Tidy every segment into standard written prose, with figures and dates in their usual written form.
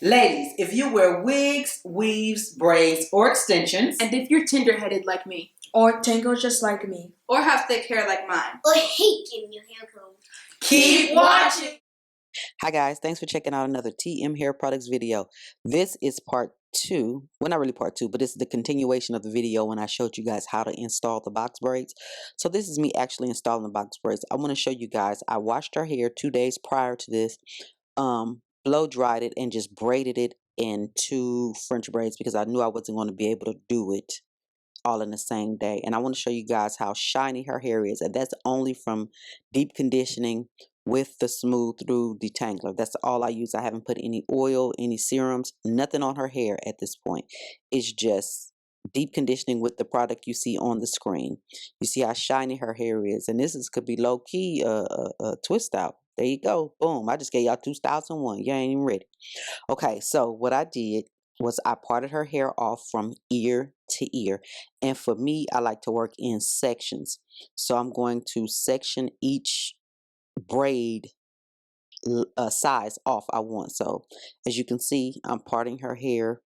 Ladies, if you wear wigs, weaves, braids, or extensions, and if you're tender-headed like me, or tangled just like me, or have thick hair like mine, or hate getting your hair combed, keep watching. Hi guys, thanks for checking out another TM Hair Products video. This is part 2, well not really part 2, but this is the continuation of the video when I showed you guys how to install the box braids. So this is me actually installing the box braids. I want to show you guys, I washed her hair 2 days prior to this, blow dried it and just braided it in 2 French braids because I knew I wasn't going to be able to do it all in the same day. And I want to show you guys how shiny her hair is, and that's only from deep conditioning with the smooth through detangler. That's all I use. I haven't put any oil, any serums, nothing on her hair at this point. It's just deep conditioning with the product you see on the screen. You see how shiny her hair is, and this could be low-key twist out. There you go, boom. I just gave y'all 2 styles in one. You ain't even ready. Okay, so what I did was I parted her hair off from ear to ear, and for me I like to work in sections, so I'm going to section each braid size off I want. So as you can see, I'm parting her hair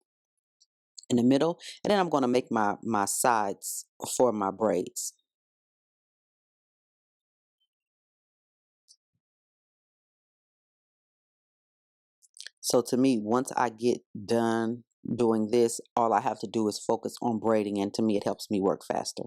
in the middle, and then I'm going to make my sides for my braids. So to me, once I get done doing this, all I have to do is focus on braiding, and to me it helps me work faster.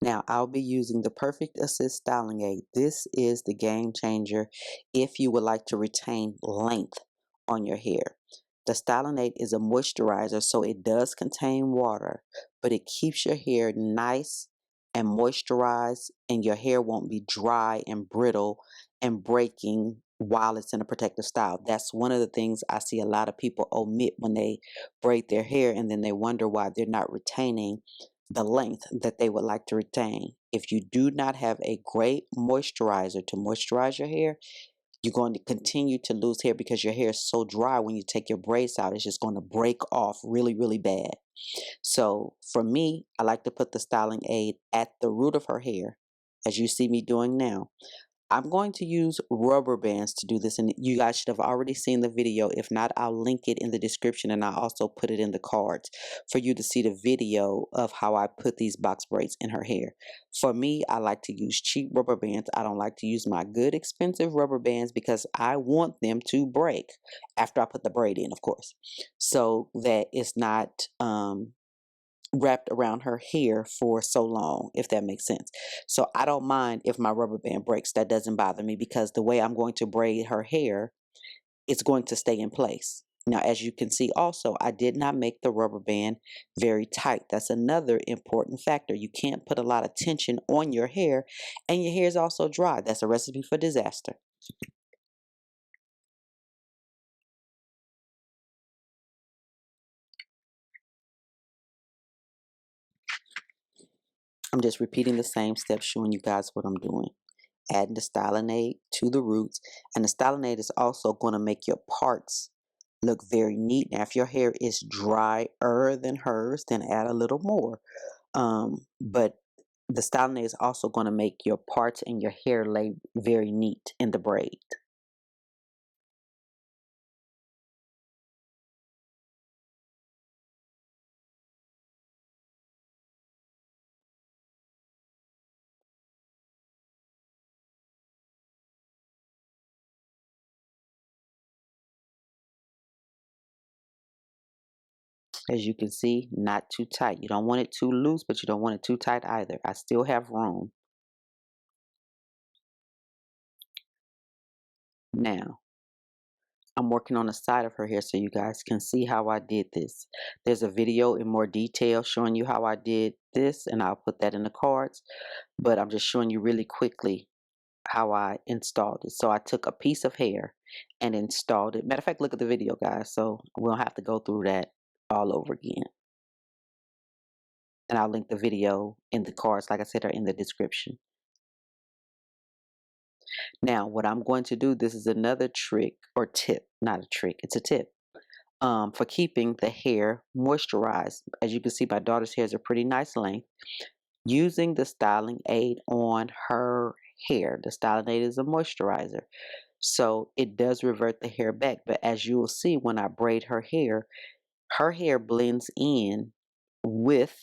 Now, I'll be using the Perfect Assist Styling Aid. This is the game changer if you would like to retain length on your hair. The Styling Aid is a moisturizer, so it does contain water, but it keeps your hair nice and moisturized, and your hair won't be dry and brittle and breaking while it's in a protective style. That's one of the things I see a lot of people omit when they braid their hair, and then they wonder why they're not retaining the length that they would like to retain. If you do not have a great moisturizer to moisturize your hair, you're going to continue to lose hair because your hair is so dry. When you take your braids out, it's just going to break off really, really bad. So for me, I like to put the styling aid at the root of her hair, as you see me doing now. I'm going to use rubber bands to do this, and you guys should have already seen the video. If not, I'll link it in the description, and I'll also put it in the cards for you to see the video of how I put these box braids in her hair. For me, I like to use cheap rubber bands. I don't like to use my good expensive rubber bands because I want them to break after I put the braid in, of course, so that it's not wrapped around her hair for so long, if that makes sense. So I don't mind if my rubber band breaks. That doesn't bother me because the way I'm going to braid her hair, it's going to stay in place. Now, as you can see also, I did not make the rubber band very tight. That's another important factor. You can't put a lot of tension on your hair, and your hair is also dry. That's a recipe for disaster. I'm just repeating the same steps, showing you guys what I'm doing. Adding the styling aid to the roots, and the styling aid is also going to make your parts look very neat. Now, if your hair is drier than hers, then add a little more. But the styling aid is also going to make your parts and your hair lay very neat in the braid. As you can see, not too tight. You don't want it too loose, but you don't want it too tight either. I still have room. Now, I'm working on the side of her hair so you guys can see how I did this. There's a video in more detail showing you how I did this, and I'll put that in the cards. But I'm just showing you really quickly how I installed it. So I took a piece of hair and installed it. Matter of fact, look at the video, guys, so we don't have to go through that all over again. And I'll link the video in the cards, like I said, or in the description. Now, what I'm going to do, this is another trick or tip, not a trick, it's a tip. for keeping the hair moisturized. As you can see, my daughter's hair is a pretty nice length. Using the styling aid on her hair. The styling aid is a moisturizer. So it does revert the hair back. But as you will see when I braid her hair blends in with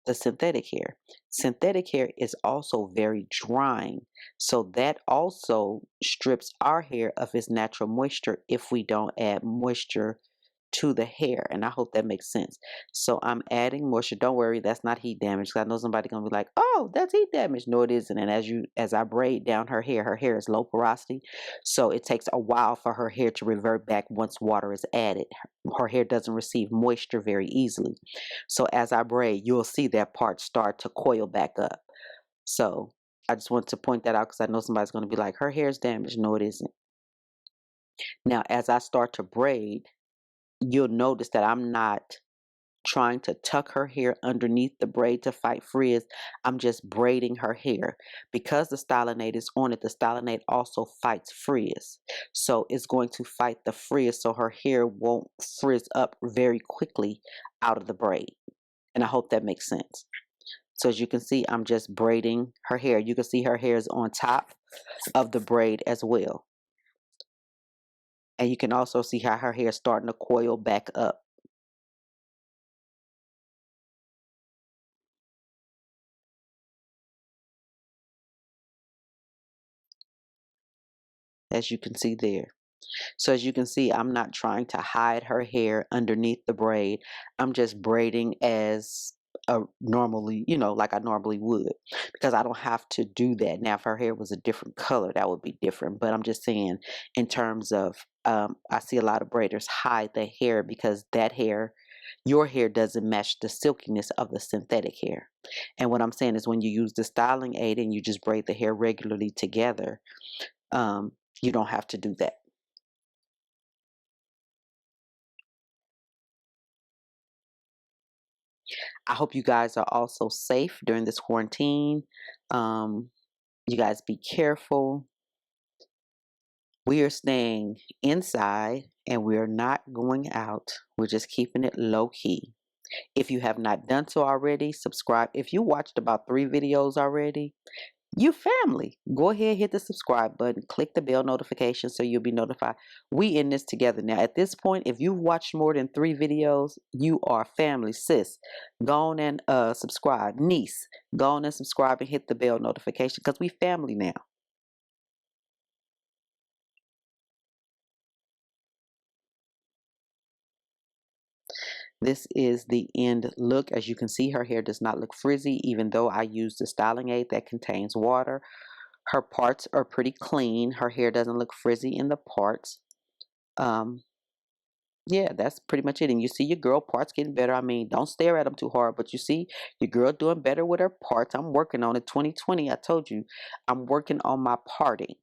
the synthetic hair. Synthetic hair is also very drying. So that also strips our hair of its natural moisture if we don't add moisture to the hair, and I hope that makes sense. So I'm adding moisture. Don't worry, that's not heat damage, because I know somebody gonna be like, oh, that's heat damage. No, it isn't. And as I braid down her hair is low porosity, so it takes a while for her hair to revert back once water is added. Her hair doesn't receive moisture very easily. So as I braid, you'll see that part start to coil back up. So I just want to point that out, because I know somebody's gonna be like, her hair is damaged. No, it isn't. Now as I start to braid, you'll notice that I'm not trying to tuck her hair underneath the braid to fight frizz. I'm just braiding her hair. Because the styling aid is on it, the styling aid also fights frizz. So it's going to fight the frizz so her hair won't frizz up very quickly out of the braid. And I hope that makes sense. So as you can see, I'm just braiding her hair. You can see her hair is on top of the braid as well. And you can also see how her hair is starting to coil back up. As you can see there. So as you can see, I'm not trying to hide her hair underneath the braid. I'm just braiding as normally, like I normally would, because I don't have to do that. Now, if her hair was a different color, that would be different. But I'm just saying, in terms of, I see a lot of braiders hide their hair because your hair doesn't match the silkiness of the synthetic hair. And what I'm saying is, when you use the styling aid and you just braid the hair regularly together, you don't have to do that. I hope you guys are also safe during this quarantine. You guys be careful. We are staying inside and we are not going out. We're just keeping it low key. If you have not done so already, subscribe. If you watched about 3 videos already, you family. Go ahead, hit the subscribe button, click the bell notification so you'll be notified. We in this together. Now at this point, if you've watched more than 3 videos, you are family. Sis, go on and subscribe. Niece, go on and subscribe and hit the bell notification, because we family now. This is the end look. As you can see, her hair does not look frizzy, even though I used the styling aid that contains water. Her parts are pretty clean. Her hair doesn't look frizzy in the parts. Yeah, that's pretty much it. And you see your girl parts getting better. I mean, don't stare at them too hard, but you see your girl doing better with her parts. I'm working on it. 2020, I told you, I'm working on my parting.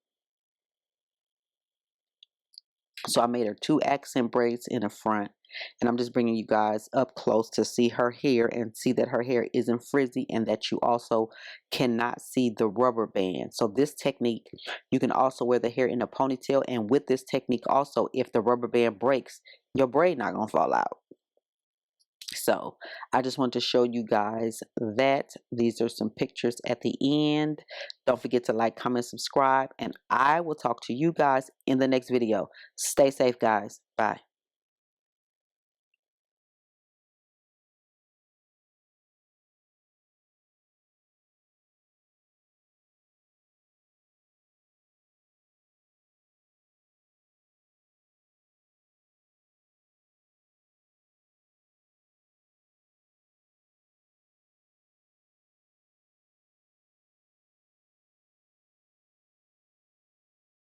So I made her 2 accent braids in the front, and I'm just bringing you guys up close to see her hair and see that her hair isn't frizzy, and that you also cannot see the rubber band. So this technique, you can also wear the hair in a ponytail, and with this technique also, if the rubber band breaks, your braid not gonna fall out. So I just want to show you guys that these are some pictures at the end. Don't forget to like, comment, subscribe, and I will talk to you guys in the next video. Stay safe, guys. Bye.